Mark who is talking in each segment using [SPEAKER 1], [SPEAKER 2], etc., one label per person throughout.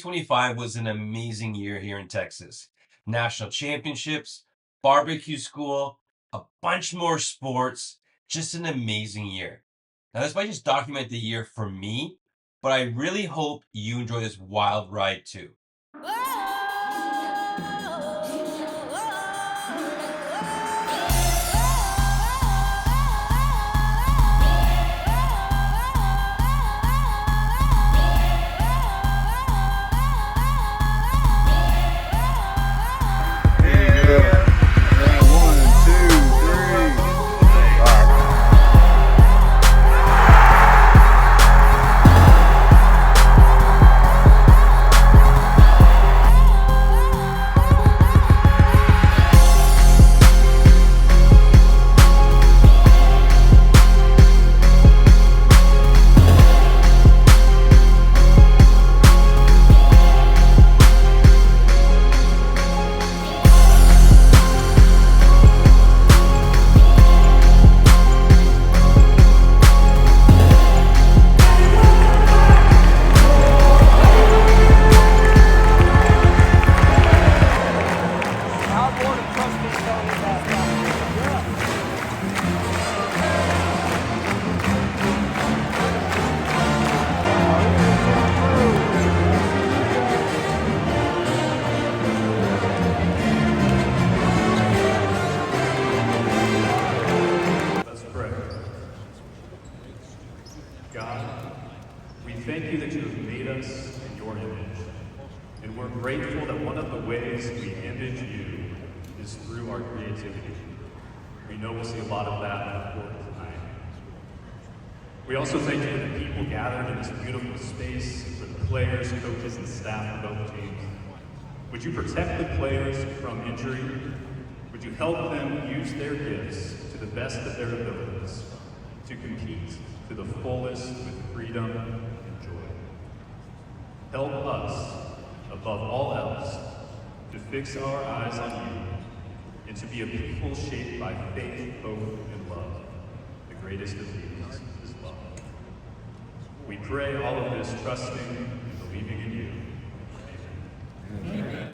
[SPEAKER 1] 2025 was an amazing year here in Texas. National championships, barbecue school, a bunch more sports, just an amazing year. Now, this might just document the year for me, but I really hope you enjoy this wild ride too.
[SPEAKER 2] God, we thank you that you have made us in your image, and we're grateful that one of the ways we image you is through our creativity. We know we'll see a lot of that on the court tonight. We also thank you for the people gathered in this beautiful space, for the players, coaches, and staff of both teams. Would you protect the players from injury? Would you help them use their gifts to the best of their abilities to compete to the fullest with freedom and joy? Help us, above all else, to fix our eyes on you and to be a people shaped by faith, hope, and love. The greatest of these is love. We pray all of this trusting and believing in you. Amen.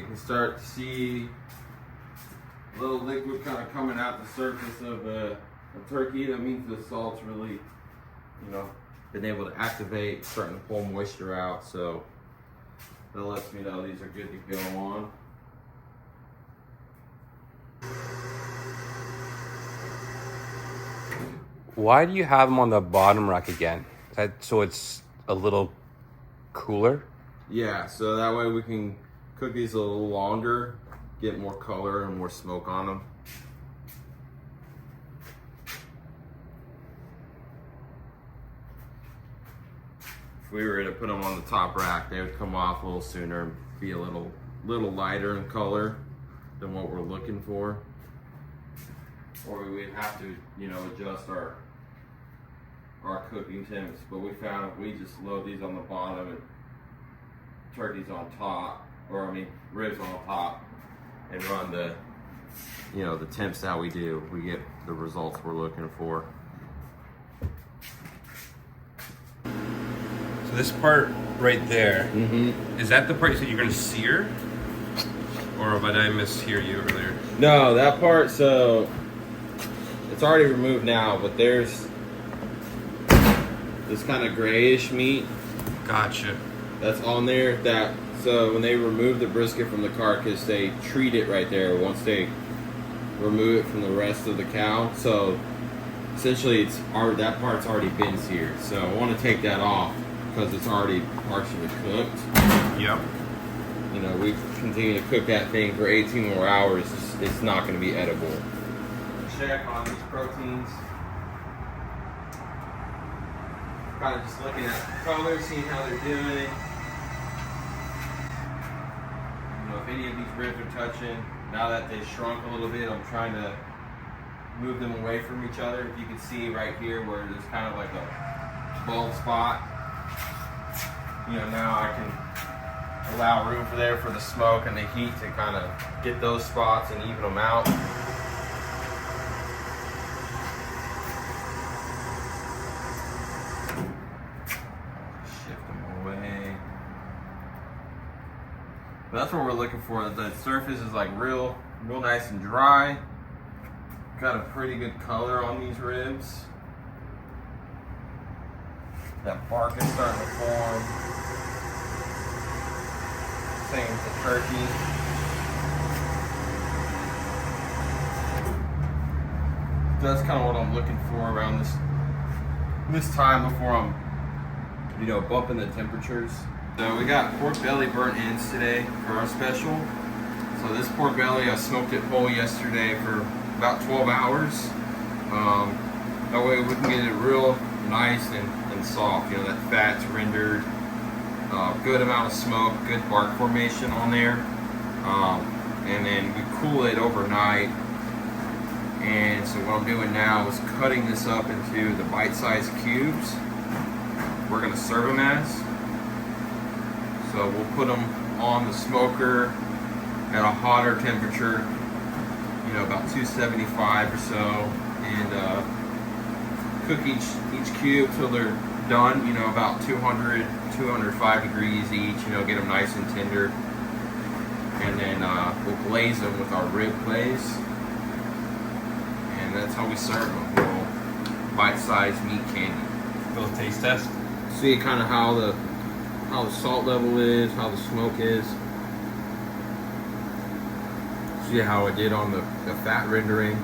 [SPEAKER 3] you can start to see a little liquid kind of coming out the surface of the turkey. That means the salt's really, been able to activate, starting to pull moisture out. So that lets me know these are good to go on.
[SPEAKER 4] Why do you have them on the bottom rack again? So it's a little cooler?
[SPEAKER 3] Yeah, so that way we can cook these a little longer, get more color and more smoke on them. If we were to put them on the top rack, they would come off a little sooner and be a little lighter in color than what we're looking for. Or we'd have to, adjust our cooking temps. But we found if we just load these on the bottom and turkeys on top, ribs on top, and run the temps that we do, we get the results we're looking for.
[SPEAKER 4] So this part right there, is that the part you said you're going to sear? Or did I mishear you earlier?
[SPEAKER 3] No, that part, so it's already removed now, but there's this kind of grayish meat.
[SPEAKER 4] Gotcha.
[SPEAKER 3] That's on there. So when they remove the brisket from the carcass, they treat it right there once they remove it from the rest of the cow. So essentially that part's already been seared. So I want to take that off because it's already partially cooked.
[SPEAKER 4] Yep.
[SPEAKER 3] We continue to cook that thing for 18 more hours. It's not going to be edible. Check on these proteins. Kind of just looking at the color, seeing how they're doing. If any of these ribs are touching, now that they shrunk a little bit, I'm trying to move them away from each other. If you can see right here where there's kind of like a bald spot, now I can allow room for the smoke and the heat to kind of get those spots and even them out. Shift them away. But that's what we're looking for. The surface is like real nice and dry. Got a pretty good color on these ribs. That bark is starting to form. Same with the turkey. That's kind of what I'm looking for around this time before I'm, bumping the temperatures. So we got pork belly burnt ends today for our special. So this pork belly, I smoked it whole yesterday for about 12 hours. That way we can get it real nice and soft. That fat's rendered. Good amount of smoke, good bark formation on there. And then we cool it overnight. And so what I'm doing now is cutting this up into the bite-sized cubes. We're gonna serve them as. So we'll put them on the smoker at a hotter temperature, about 275 or so, and cook each cube till they're done, about 200, 205 degrees each, get them nice and tender. And then we'll glaze them with our rib glaze. And that's how we serve them, little bite-sized meat candy.
[SPEAKER 4] Little taste test.
[SPEAKER 3] See kind of how the salt level is, how the smoke is. See how it did on the fat rendering.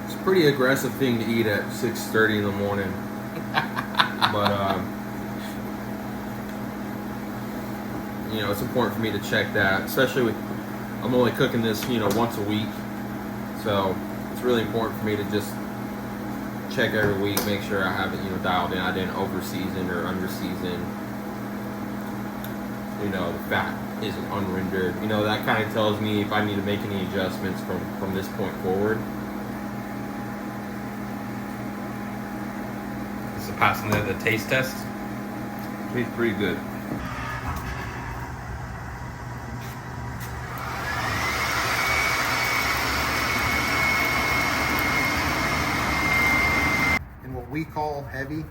[SPEAKER 3] It's a pretty aggressive thing to eat at 6:30 in the morning. But it's important for me to check that, especially with I'm only cooking this once a week, so it's really important for me to just check every week, make sure I have it dialed in. I didn't over season or under season. The fat isn't unrendered. That kind of tells me if I need to make any adjustments from this point forward.
[SPEAKER 4] This is passing the taste test.
[SPEAKER 3] Tastes pretty good.
[SPEAKER 5] And what we call heavy.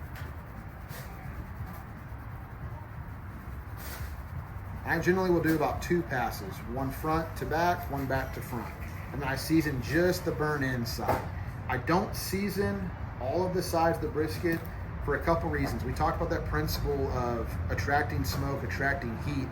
[SPEAKER 5] I generally will do about 2 passes, one front to back, one back to front. And then I season just the burn end side. I don't season all of the sides of the brisket for a couple reasons. We talked about that principle of attracting smoke, attracting heat.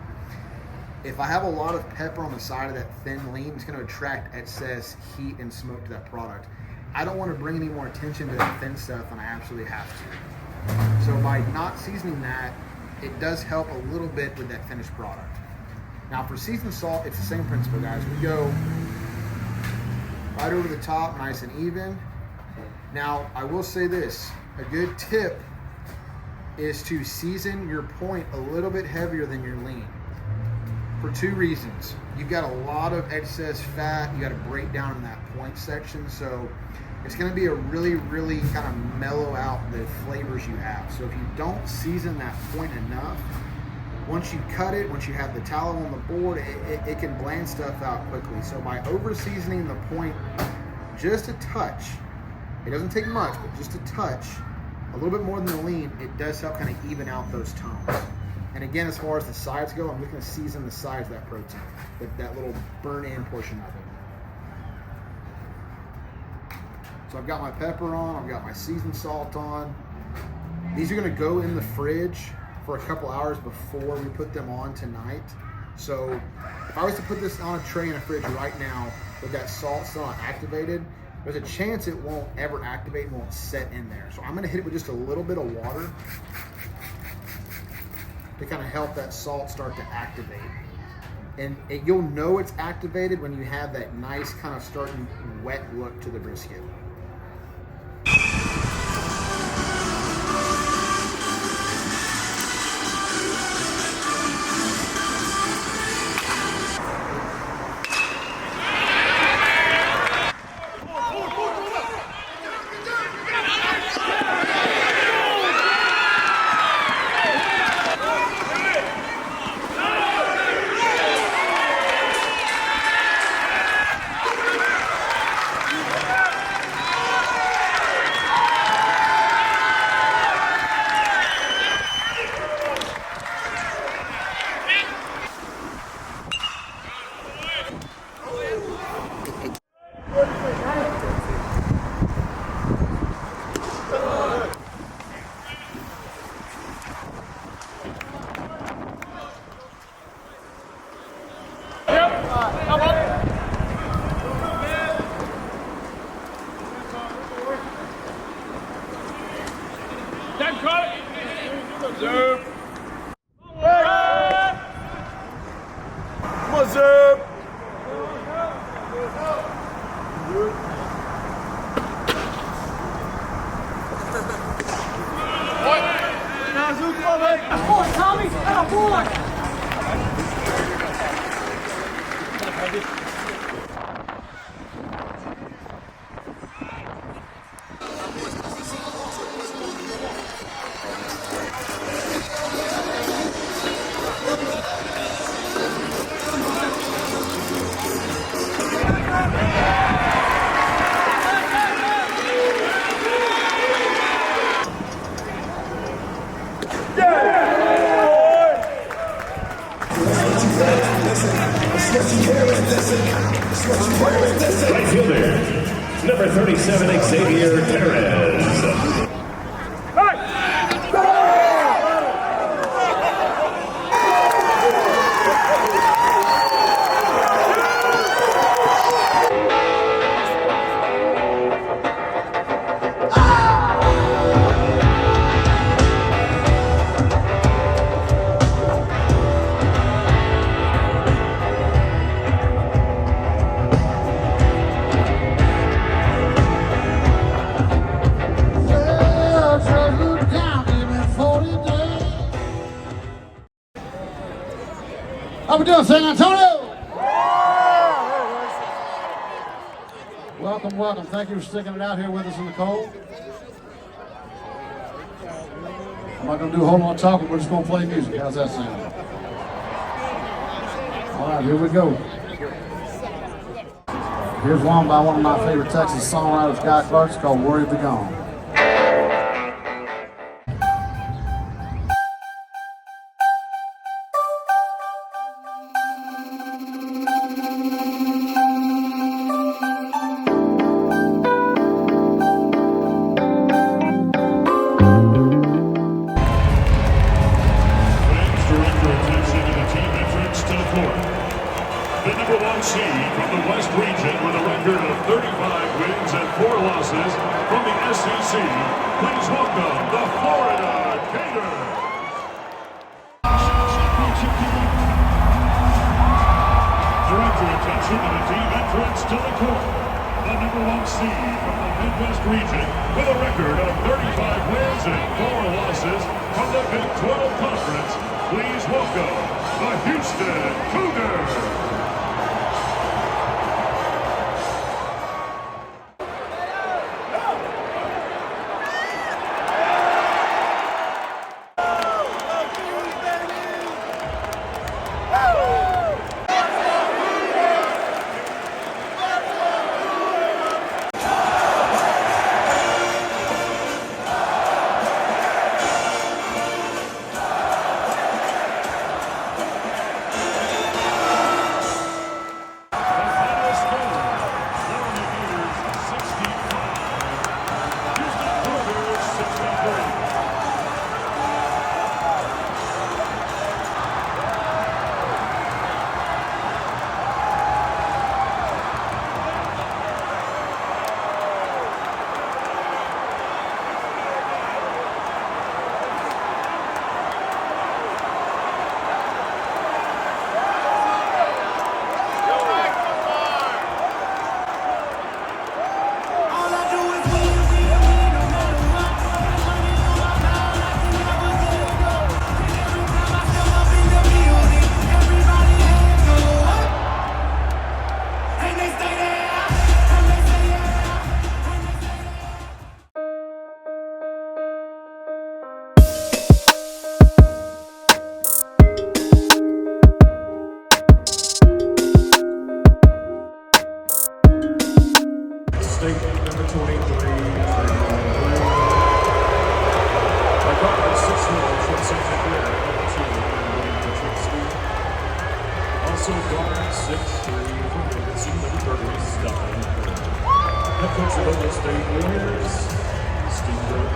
[SPEAKER 5] If I have a lot of pepper on the side of that thin lean, it's going to attract excess heat and smoke to that product. I don't want to bring any more attention to that thin stuff than I absolutely have to. So by not seasoning that, it does help a little bit with that finished product. Now for seasoned salt, it's the same principle, guys. We go right over the top, nice and even. Now, I will say this, a good tip is to season your point a little bit heavier than your lean. For 2 reasons. You've got a lot of excess fat you got to break down in that point section, so it's going to be a really, really kind of mellow out the flavors you have. So if you don't season that point enough, once you cut it, once you have the tallow on the board, it can bland stuff out quickly. So by over seasoning the point just a touch, it doesn't take much, but just a touch, a little bit more than the lean, it does help kind of even out those tones. And again, as far as the sides go, I'm looking to season the sides of that protein, that little burn-in portion of it. So I've got my pepper on, I've got my seasoned salt on. These are gonna go in the fridge for a couple hours before we put them on tonight. So if I was to put this on a tray in a fridge right now with that salt still not activated, there's a chance it won't ever activate and won't set in there. So I'm gonna hit it with just a little bit of water to kind of help that salt start to activate. And you'll know it's activated when you have that nice kind of starting wet look to the brisket.
[SPEAKER 6] Right fielder, number 37, Xavier Perez.
[SPEAKER 7] How we doing, San Antonio? Welcome, welcome. Thank you for sticking it out here with us in the cold. I'm not going to do a whole lot of talking. We're just going to play music. How's that sound? All right, here we go. Here's one by one of my favorite Texas songwriters, Guy Clark. It's called Worry Be Gone.
[SPEAKER 6] record of 35 wins and 4 losses from the SEC, please welcome the Florida Gators. Direct your attention to the team entrance to the court. The #1 seed from the Midwest region with a record of 35 wins and 4 losses from the Big 12 Conference. Please welcome the Houston Cougars. State number 23, our conference 6-1 from Santa Clara, number 2, also guard 6'3" from Davidson, number 30, Stephanie. Head coach of Oklahoma State Warriors, Steve Brown.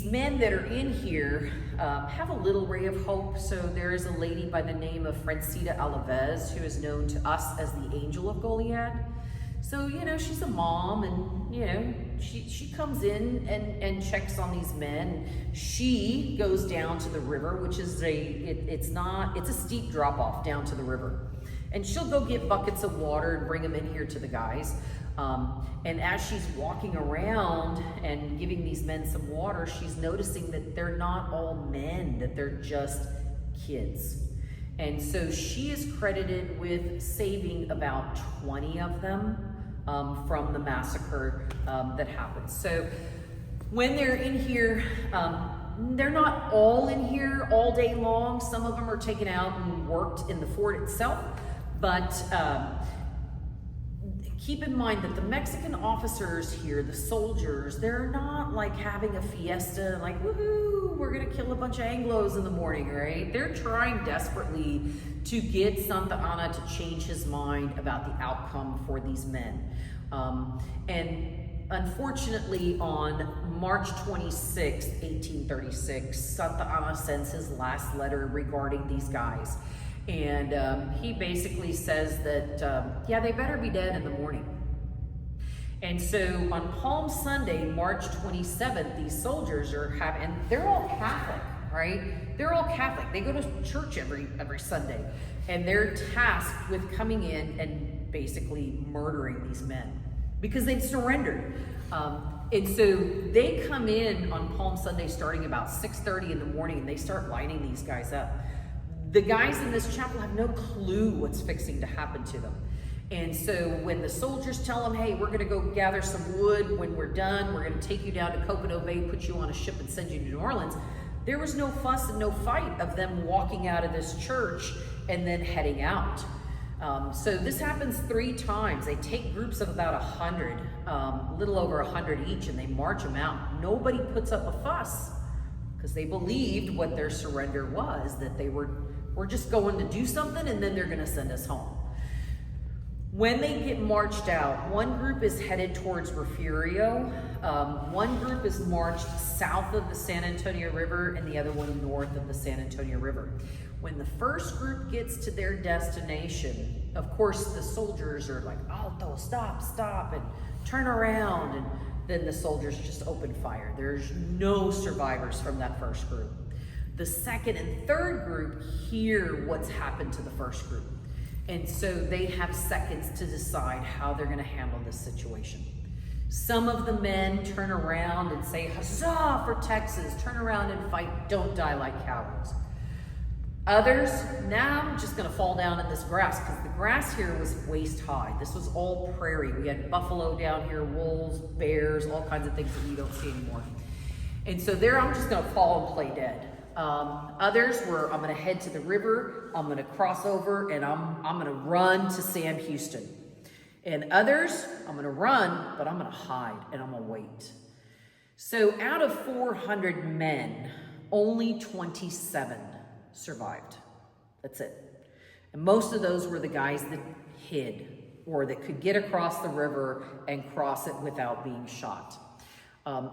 [SPEAKER 8] these men that are in here have a little ray of hope. So there is a lady by the name of Francita Alaves, who is known to us as the Angel of Goliad. So, you know, she's a mom, and, you know, she comes in and checks on these men. She goes down to the river, which is it's a steep drop off down to the river. And she'll go get buckets of water and bring them in here to the guys. And as she's walking around and giving these men some water, she's noticing that they're not all men, that they're just kids. And so she is credited with saving about 20 of them from the massacre that happened. So when they're in here, they're not all in here all day long. Some of them are taken out and worked in the fort itself. But keep in mind that the Mexican officers here, the soldiers, they're not like having a fiesta, like, woohoo, we're gonna kill a bunch of Anglos in the morning, right? They're trying desperately to get Santa Anna to change his mind about the outcome for these men. And unfortunately, on March 26, 1836, Santa Anna sends his last letter regarding these guys. And he basically says that, yeah, they better be dead in the morning. And so on Palm Sunday, March 27th, these soldiers and they're all Catholic, right? They're all Catholic. They go to church every Sunday. And they're tasked with coming in and basically murdering these men because they've surrendered. And so they come in on Palm Sunday starting about 6:30 in the morning, and they start lining these guys up. The guys in this chapel have no clue what's fixing to happen to them. And so when the soldiers tell them, hey, we're gonna go gather some wood, when we're done, we're gonna take you down to Coconut Bay, put you on a ship and send you to New Orleans, there was no fuss and no fight of them walking out of this church and then heading out. So this happens 3 times. They take groups of about 100, a little over 100 each, and they march them out. Nobody puts up a fuss because they believed what their surrender was, that they were just going to do something and then they're going to send us home. When they get marched out, one group is headed towards Refugio, one group is marched south of the San Antonio River, and the other one north of the San Antonio River. When the first group gets to their destination, of course the soldiers are like, Alto, stop, and turn around, and then the soldiers just open fire. There's no survivors from that first group. The second and third group hear what's happened to the first group. And so they have seconds to decide how they're gonna handle this situation. Some of the men turn around and say, huzzah for Texas, turn around and fight, don't die like cowards. Others, now I'm just gonna fall down in this grass, because the grass here was waist high. This was all prairie. We had buffalo down here, wolves, bears, all kinds of things that you don't see anymore. And so there I'm just gonna fall and play dead. Others were, I'm gonna head to the river, I'm gonna cross over, and I'm gonna run to Sam Houston. And others, I'm gonna run, but I'm gonna hide and I'm gonna wait. So out of 400 men, only 27 survived. That's it. And most of those were the guys that hid, or that could get across the river and cross it without being shot.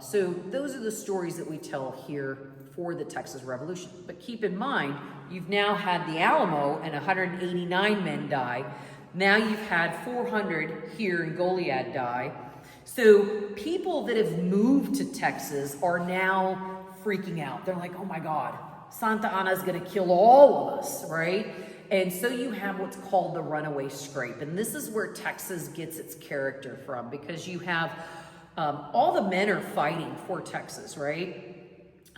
[SPEAKER 8] So those are the stories that we tell here for the Texas Revolution. But keep in mind, you've now had the Alamo and 189 men die. Now you've had 400 here in Goliad die. So people that have moved to Texas are now freaking out. They're like, oh my God, Santa Anna is gonna kill all of us, right? And so you have what's called the runaway scrape. And this is where Texas gets its character from, because you have all the men are fighting for Texas, right?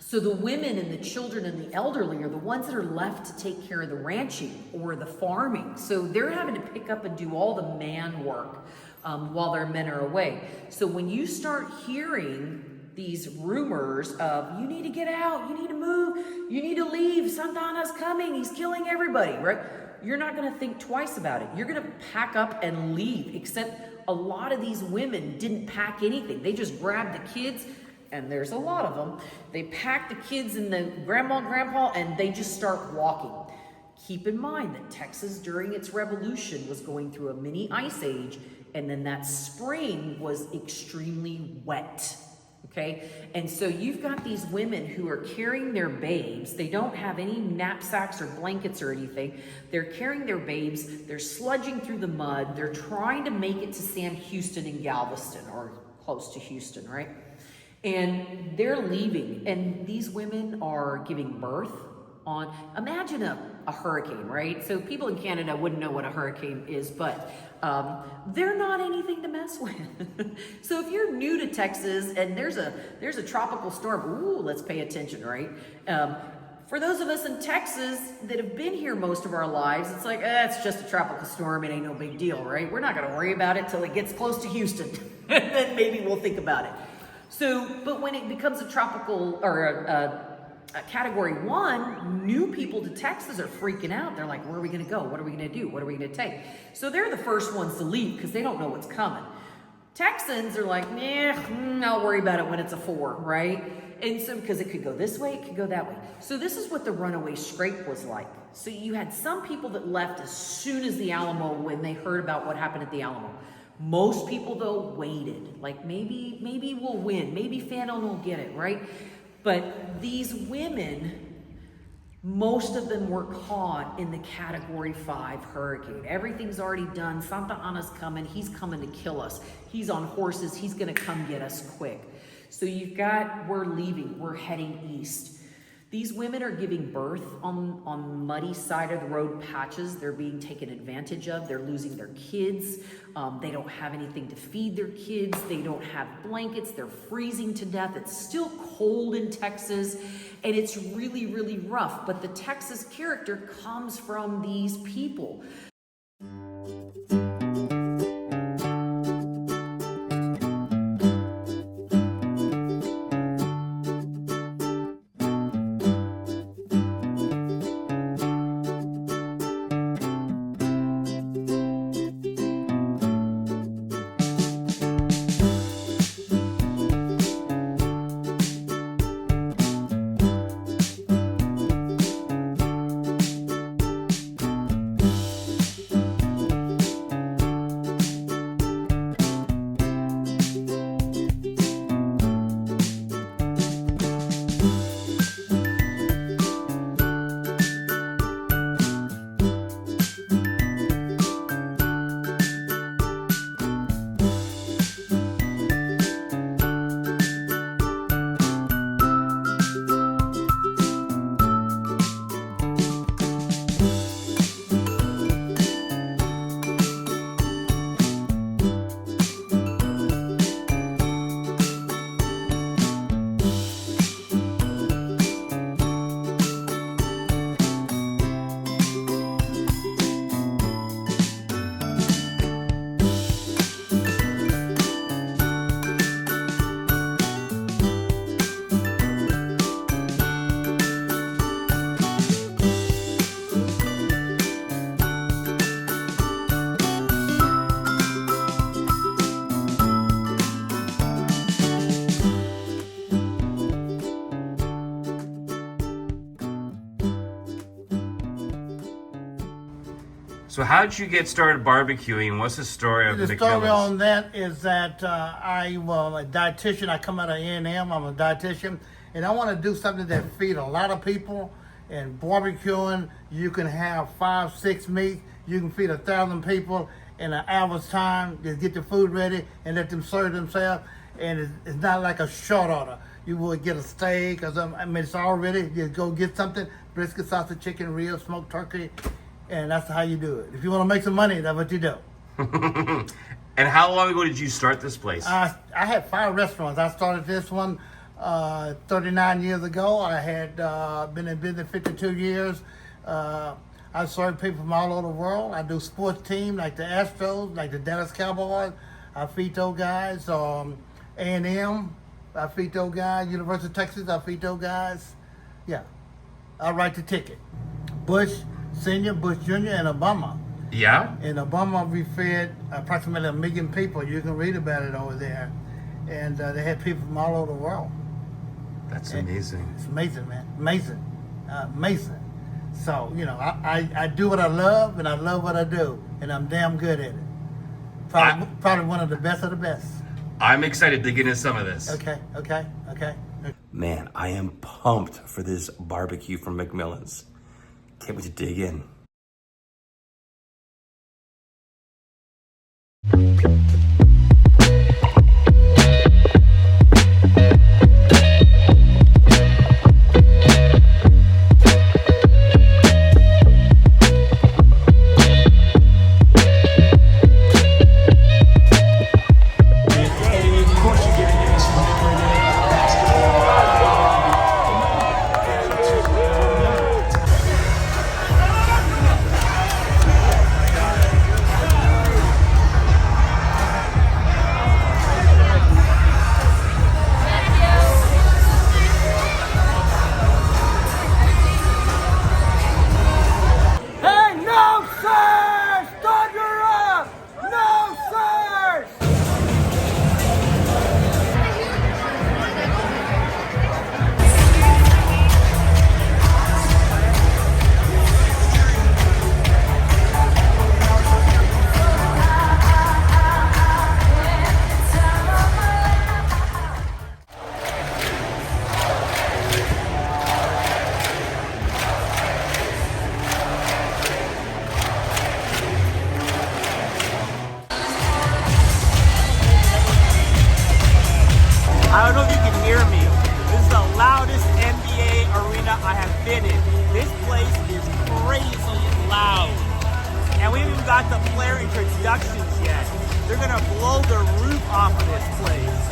[SPEAKER 8] So the women and the children and the elderly are the ones that are left to take care of the ranching or the farming. So they're having to pick up and do all the man work while their men are away. So when you start hearing these rumors of, you need to get out, you need to move, you need to leave, Santa Anna's coming, he's killing everybody, right? You're not gonna think twice about it. You're gonna pack up and leave, except a lot of these women didn't pack anything. They just grabbed the kids, and there's a lot of them. They pack the kids and the grandma and grandpa, and they just start walking. Keep in mind that Texas during its revolution was going through a mini ice age, and then that spring was extremely wet. Okay, and so you've got these women who are carrying their babes. They don't have any knapsacks or blankets or anything. They're carrying their babes. They're sludging through the mud. They're trying to make it to Sam Houston in Galveston, or close to Houston, right? And they're leaving, and these women are giving birth on, imagine a hurricane, right? So people in Canada wouldn't know what a hurricane is, but they're not anything to mess with. So if you're new to Texas and there's a tropical storm, ooh, let's pay attention, right? For those of us in Texas that have been here most of our lives, it's like, it's just a tropical storm, it ain't no big deal, right? We're not gonna worry about it till it gets close to Houston, and then maybe we'll think about it. So, but when it becomes a tropical, or a Category 1, new people to Texas are freaking out. They're like, where are we going to go? What are we going to do? What are we going to take? So they're the first ones to leave because they don't know what's coming. Texans are like, I'll worry about it when it's a 4, right? And so, because it could go this way, it could go that way. So this is what the runaway scrape was like. So you had some people that left as soon as the Alamo, when they heard about what happened at the Alamo. Most people, though, waited. Like, maybe we'll win. Maybe Fanon will get it, right? But these women, most of them were caught in the Category 5 hurricane. Everything's already done. Santa Ana's coming. He's coming to kill us. He's on horses. He's going to come get us quick. So we're leaving. We're heading east. These women are giving birth on muddy side of the road patches. They're being taken advantage of. They're losing their kids. They don't have anything to feed their kids. They don't have blankets. They're freezing to death. It's still cold in Texas, and it's really, really rough. But the Texas character comes from these people.
[SPEAKER 4] So how did you get started barbecuing? What's the story of
[SPEAKER 9] The
[SPEAKER 4] the
[SPEAKER 9] story
[SPEAKER 4] Killers?
[SPEAKER 9] on that is that I'm a dietitian. I come out of A&M. I'm a dietitian, and I want to do something that feed a lot of people. And barbecuing, you can have 5, 6 meats. You can feed 1,000 people in an hour's time. Just get the food ready and let them serve themselves. And it's not like a short order. You would get a steak or something. I mean, it's all ready. Just go get something: brisket, sausage, chicken, ribs, smoked turkey. And that's how you do it. If you want to make some money, that's what you do.
[SPEAKER 4] And how long ago did you start this place?
[SPEAKER 9] I had 5 restaurants. I started this one 39 years ago. I had been in business 52 years. I serve people from all over the world. I do sports teams like the Astros, like the Dallas Cowboys. I feed those guys. A&M, I feed those guys. University of Texas, I feed those guys. Yeah, I write the ticket. Bush Senior, Bush Jr., and Obama.
[SPEAKER 4] Yeah?
[SPEAKER 9] In Obama, we fed approximately 1 million people. You can read about it over there. And they had people from all over the world.
[SPEAKER 4] That's amazing.
[SPEAKER 9] It's amazing, man. Amazing. Amazing. So, you know, I do what I love, and I love what I do. And I'm damn good at it. Probably one of the best of the best.
[SPEAKER 4] I'm excited to get into some of this.
[SPEAKER 9] Okay.
[SPEAKER 10] Man, I am pumped for this barbecue from McMillan's. Can't wait to dig in.
[SPEAKER 11] I don't know if you can hear me. This is the loudest NBA arena I have been in. This place is crazy loud. And we haven't even got the player introductions yet. They're gonna blow the roof off of this place.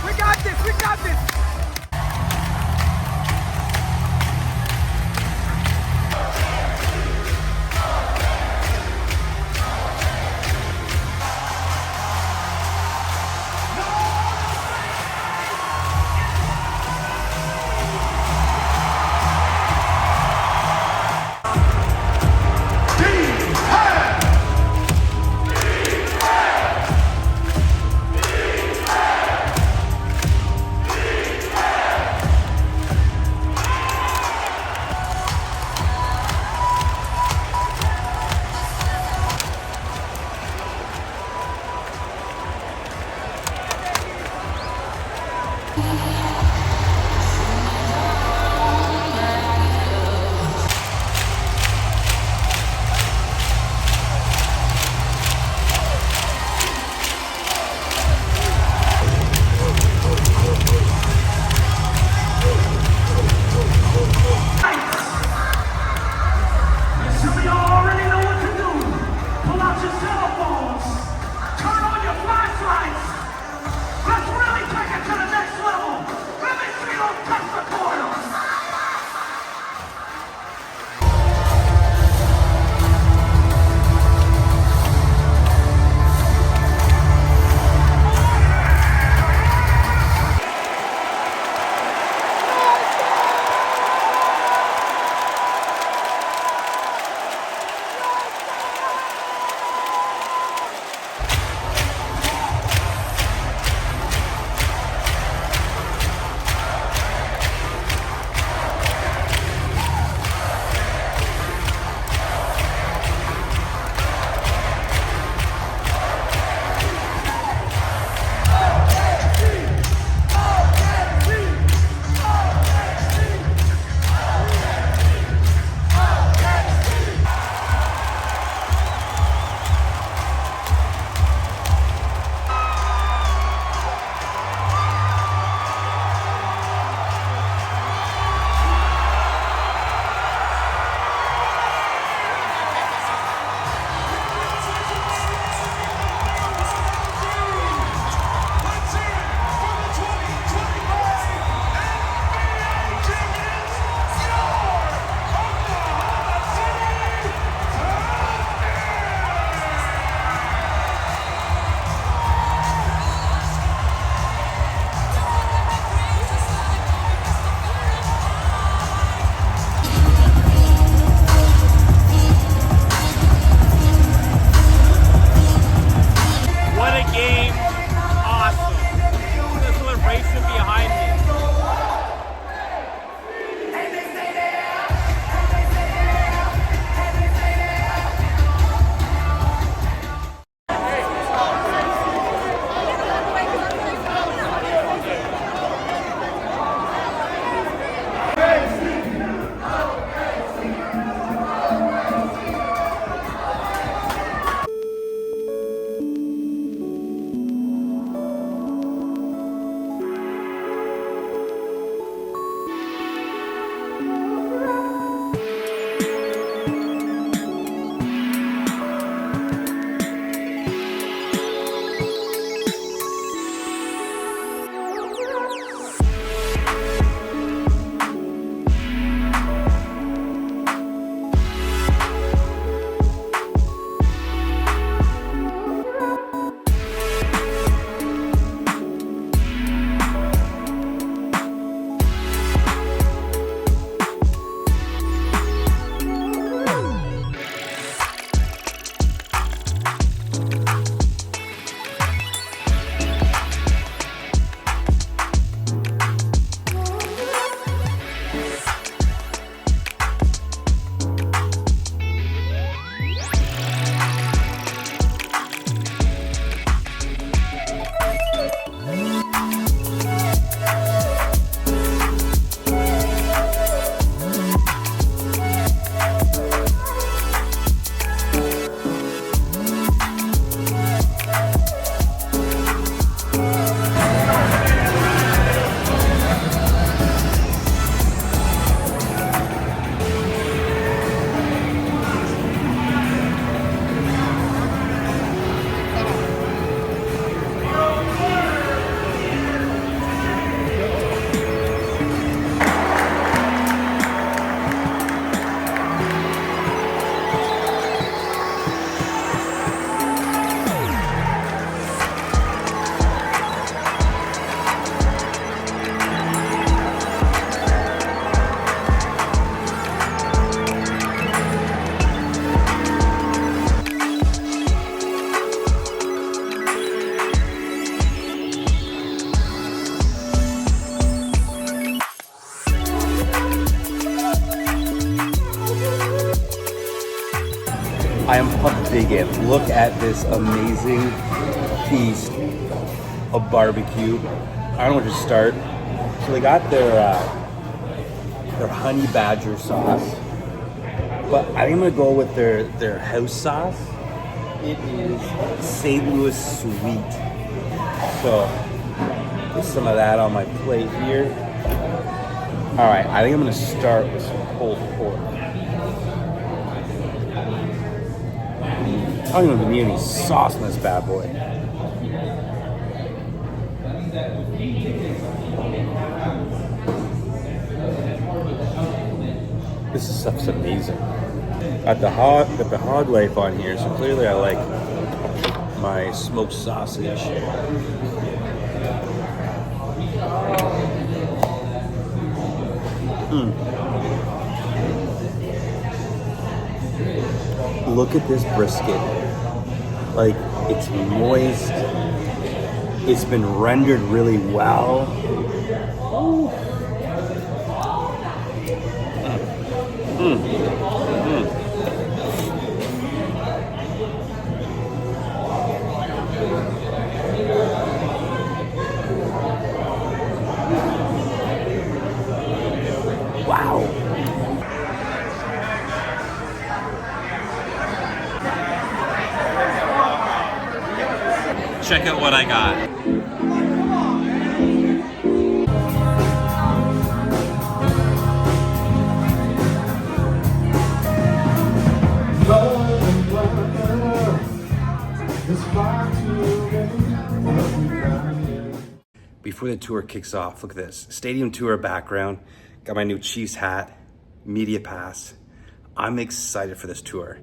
[SPEAKER 11] We got this, we got this!
[SPEAKER 10] I am pumped to dig in. Look at this amazing feast of barbecue. I don't know where to start. So they got their honey badger sauce, but I think I'm gonna go with their house sauce. It is St. Louis sweet. So there's some of that on my plate here. All right, I think I'm gonna start with some pulled pork. I don't even need any sauce in this bad boy. This stuff's amazing. Got the hog life on here, so clearly I like my smoked sausage. Look at this brisket. Like, it's moist. It's been rendered really well. Ooh. Wow.
[SPEAKER 11] Check out what I got.
[SPEAKER 10] Before the tour kicks off, look at this. Stadium tour background. Got my new Chiefs hat, media pass. I'm excited for this tour.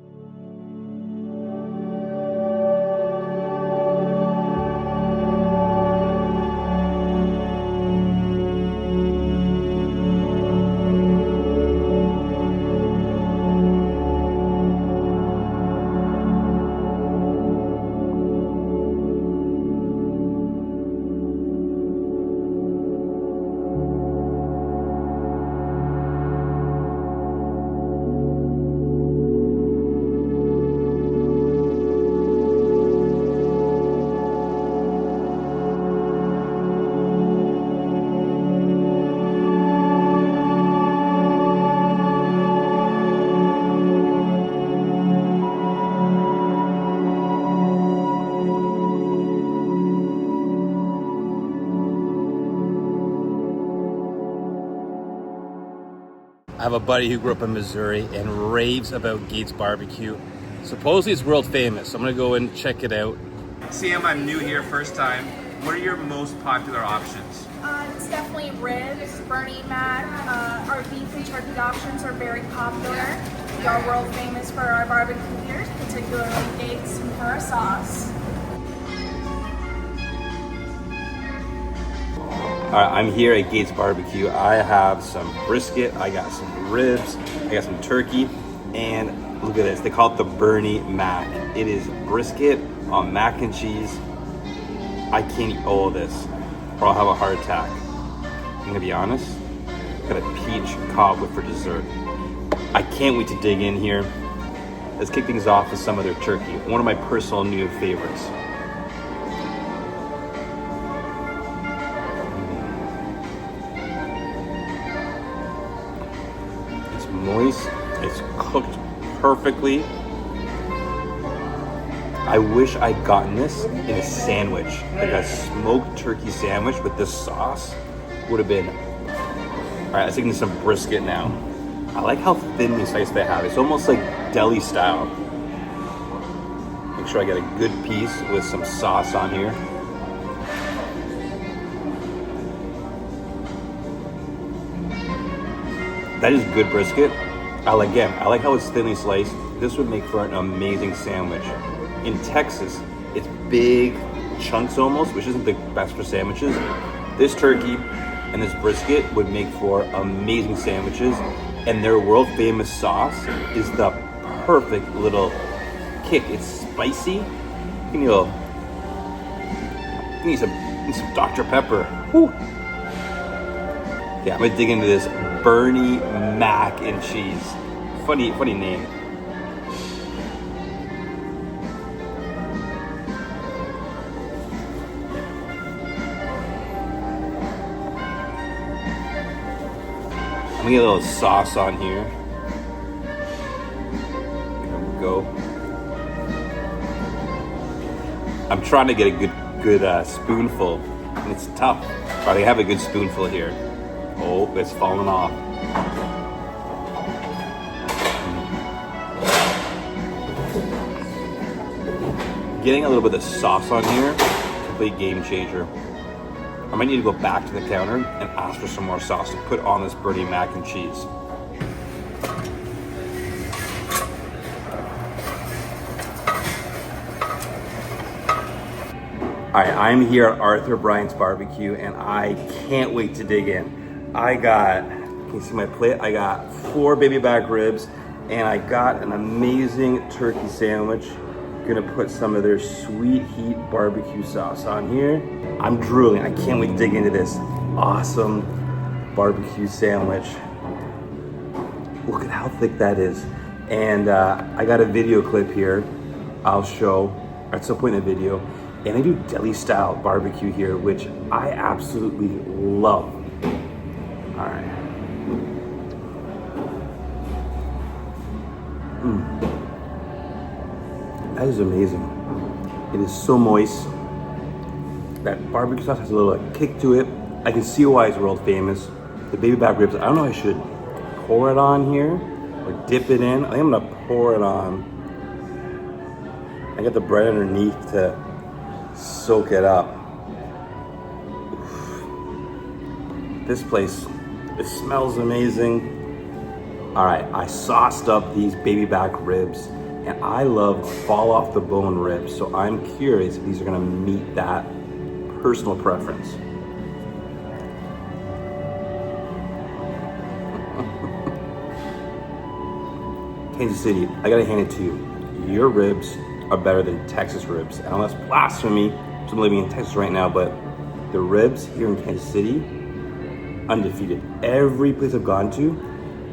[SPEAKER 10] I have a buddy who grew up in Missouri and raves about Gates Barbecue. Supposedly it's world famous, so I'm gonna go and check it out.
[SPEAKER 11] Sam, I'm new here, first time. What are your most popular options?
[SPEAKER 12] It's definitely ribs, Bernie Mac. Our beef and turkey options are very popular. We are world famous for our barbecue here, particularly Gates and for our sauce.
[SPEAKER 10] All right, I'm here at Gates Barbecue. I have some brisket, I got some ribs, I got some turkey, and look at this. They call it the Bernie Mac. It is brisket on mac and cheese. I can't eat all of this, or I'll have a heart attack. I'm gonna be honest, got a peach cobbler for dessert. I can't wait to dig in here. Let's kick things off with some of their turkey, one of my personal new favorites. It's moist, it's cooked perfectly. I wish I'd gotten this in a sandwich, like a smoked turkey sandwich with this sauce would have been. All right, let's get into some brisket now. I like how thinly sliced they have. It's almost like deli style. Make sure I get a good piece with some sauce on here. That is good brisket. I like how it's thinly sliced. This would make for an amazing sandwich. In Texas, it's big chunks almost, which isn't the best for sandwiches. This turkey and this brisket would make for amazing sandwiches, and their world famous sauce is the perfect little kick. It's spicy. You need some Dr. Pepper. Whew. Yeah, I'm gonna dig into this Bernie Mac and cheese. Funny name. Let me get a little sauce on here. There we go. I'm trying to get a good spoonful, and it's tough. But I have a good spoonful here. Oh, it's falling off. Getting a little bit of sauce on here, complete game changer. I might need to go back to the counter and ask for some more sauce to put on this Bernie mac and cheese. All right, I'm here at Arthur Bryant's Barbecue, and I can't wait to dig in. Can you see my plate? I got 4 baby back ribs, and I got an amazing turkey sandwich. Gonna put some of their sweet heat barbecue sauce on here. I'm drooling. I can't wait to dig into this awesome barbecue sandwich. Look at how thick that is. And I got a video clip here I'll show at some point in the video. And they do deli style barbecue here, which I absolutely love. All right. That is amazing. It is so moist. That barbecue sauce has a little kick to it. I can see why it's world famous. The baby back ribs, I don't know if I should pour it on here or dip it in. I think I'm gonna pour it on. I got the bread underneath to soak it up. Oof. This place, it smells amazing. All right, I sauced up these baby back ribs, and I love fall off the bone ribs, so I'm curious if these are gonna meet that personal preference. Kansas City, I gotta hand it to you. Your ribs are better than Texas ribs. I know that's blasphemy, because I'm living in Texas right now, but the ribs here in Kansas City, undefeated. Every place I've gone to,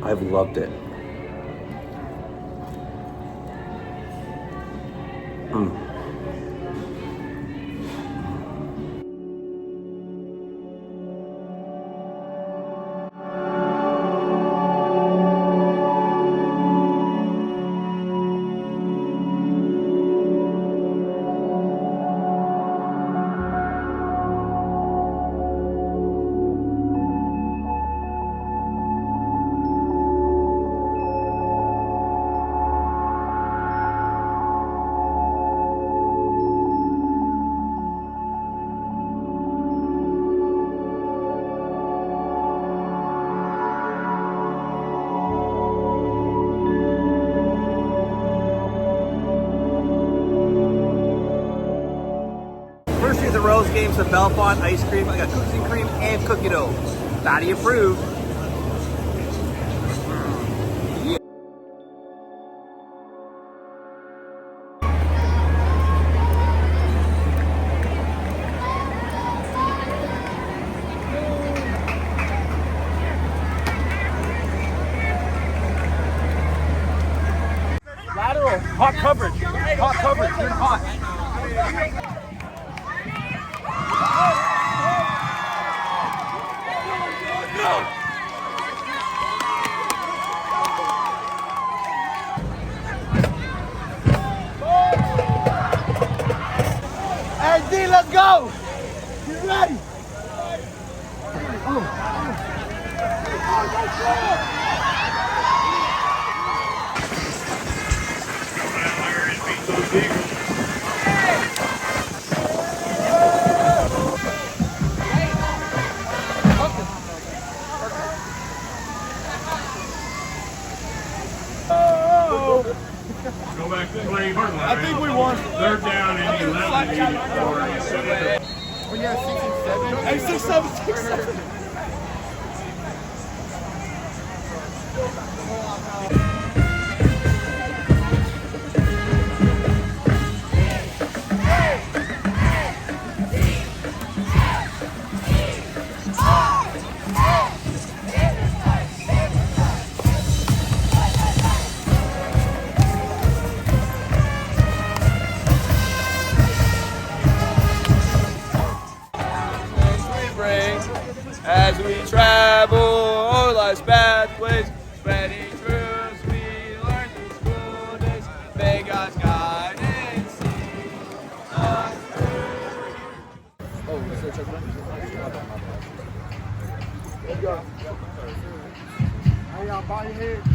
[SPEAKER 10] I've loved it.
[SPEAKER 11] The Rose Games of Belfont ice cream. I got cookies and cream and cookie dough. Fatty approved. Lateral. Hot coverage. Hot coverage. You're hot.
[SPEAKER 9] Hey, D, let's go! Get ready!
[SPEAKER 2] Go back to playing hard line.
[SPEAKER 3] I think we won.
[SPEAKER 2] They're down in 11.
[SPEAKER 3] When you have 6 and 7. Hey, 6, 7, 6, 7.
[SPEAKER 13] As we travel o'er life's path.
[SPEAKER 3] pathways, spreading truths we learned through school days. May God's guidance see us through.
[SPEAKER 5] How y'all bow your heads?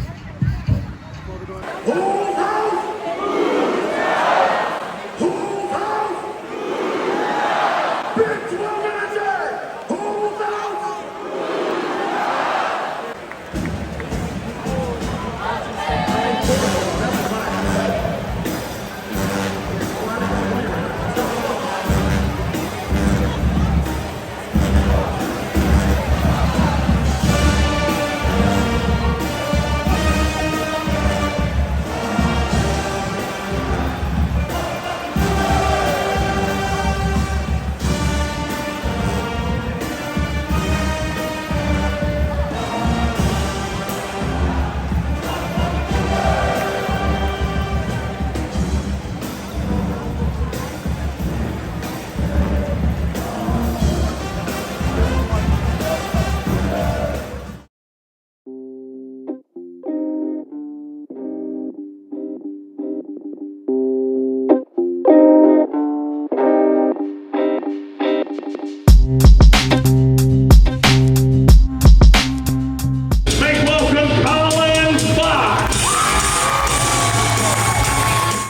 [SPEAKER 6] Make welcome Colin Fox.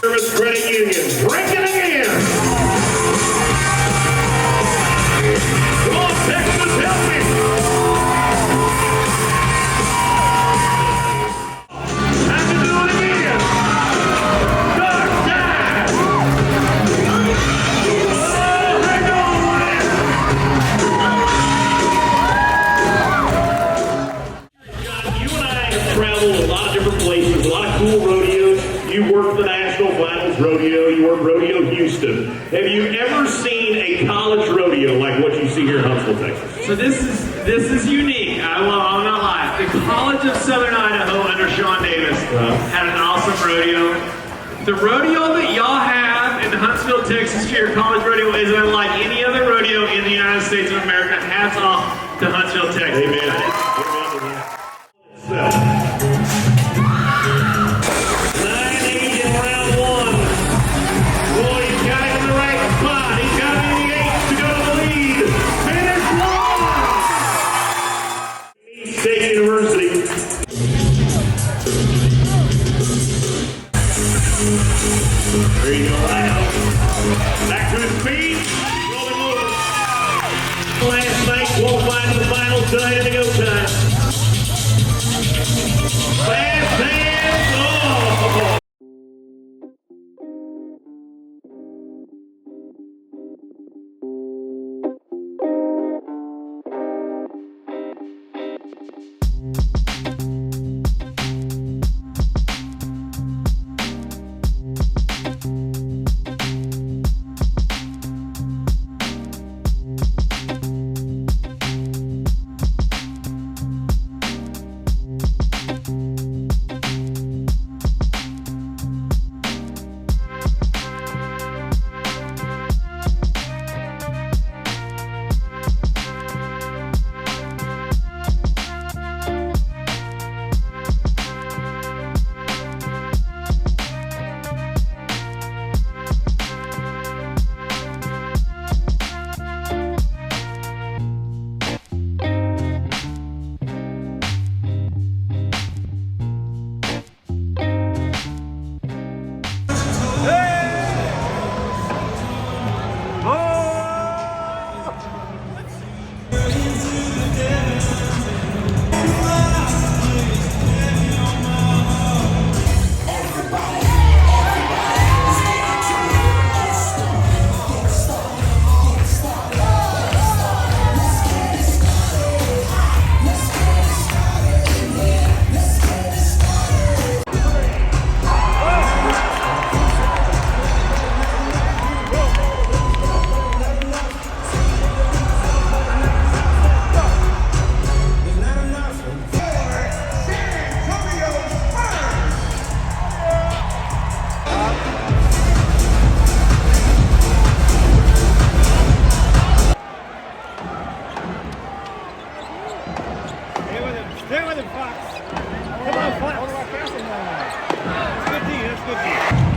[SPEAKER 6] Service Credit Union. Break it again. Come on, Texas, help me. Time to do it again. Dark side. Oh, hang on there. You and I have traveled a lot of different places, a lot of cool rodeos. You worked the National Finals Rodeo, you worked Rodeo Houston. Have you ever seen a college rodeo like what you see here in Huntsville, Texas?
[SPEAKER 13] So this is unique. I'm not lying. The College of Southern Idaho under Sean Davis had an awesome rodeo. The rodeo that y'all have in Huntsville, Texas for your college rodeo is unlike any other rodeo in the United States of America. Hats off to Huntsville, Texas.
[SPEAKER 6] Amen. 9-8 in round one. Boy, he's got it in the right spot. He's got it in the 8 to go to the lead. Finish one. State University. There you go, Lyle. Back to his feet. Rolling over. Last night, qualified to the finals tonight in the go time. Fast hands. Oh.
[SPEAKER 11] together, Fox. Come on, Fox. That's good D. That's good D.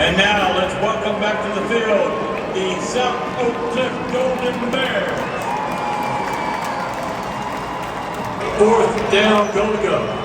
[SPEAKER 6] And now let's welcome back to the field the South Oak Cliff Golden Bears. Fourth down, go to go.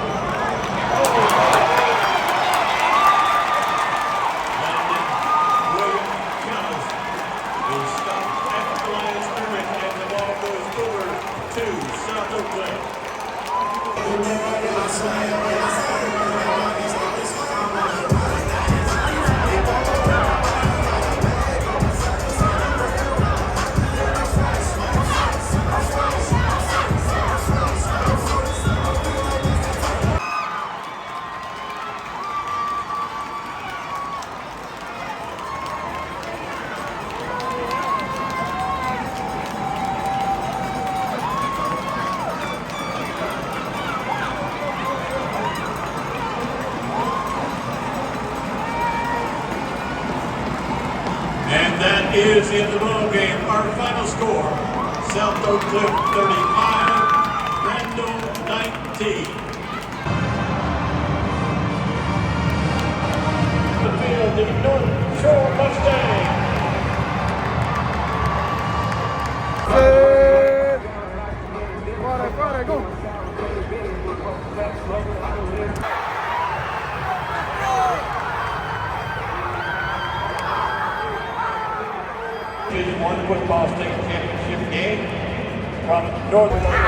[SPEAKER 6] And that is the end of the ball game. Our final score, South Oak Cliff 35, Randall 19. The field, the North Shore Mustang. Division I football state championship game from Northern.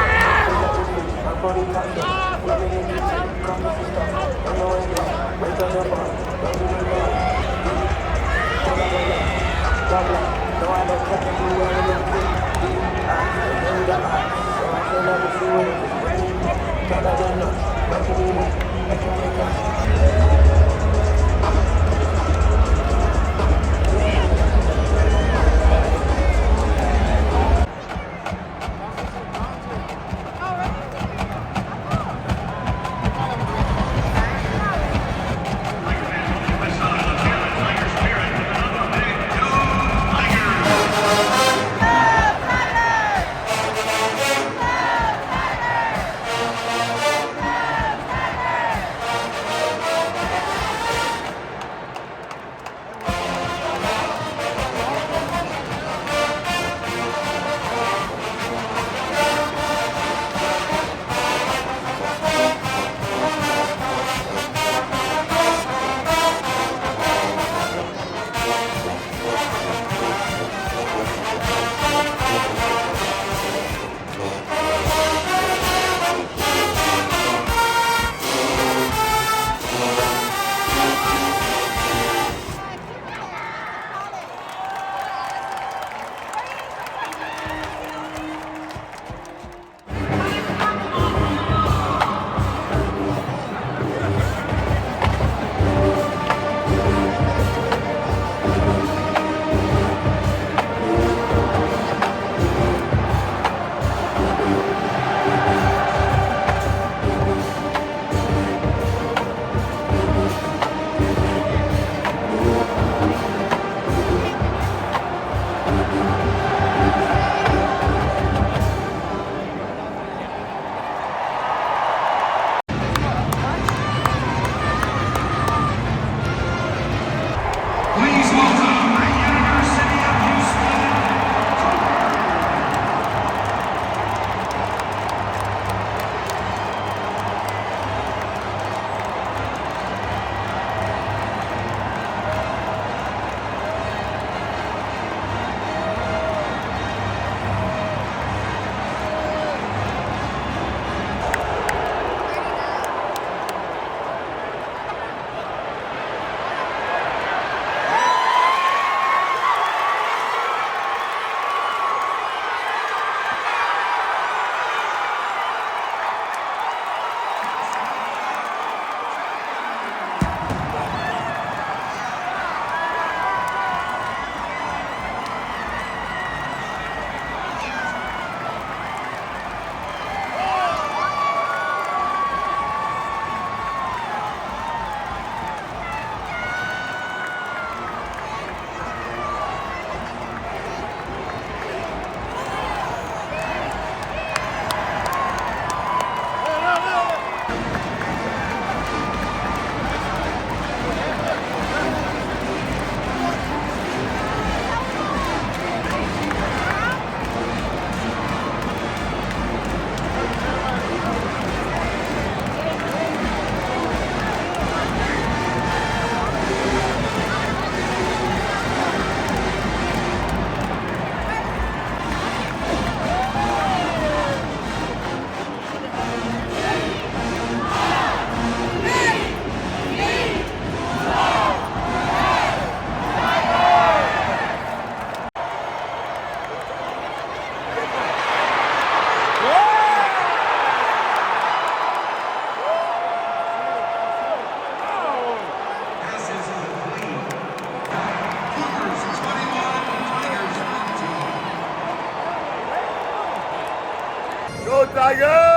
[SPEAKER 14] Tigers!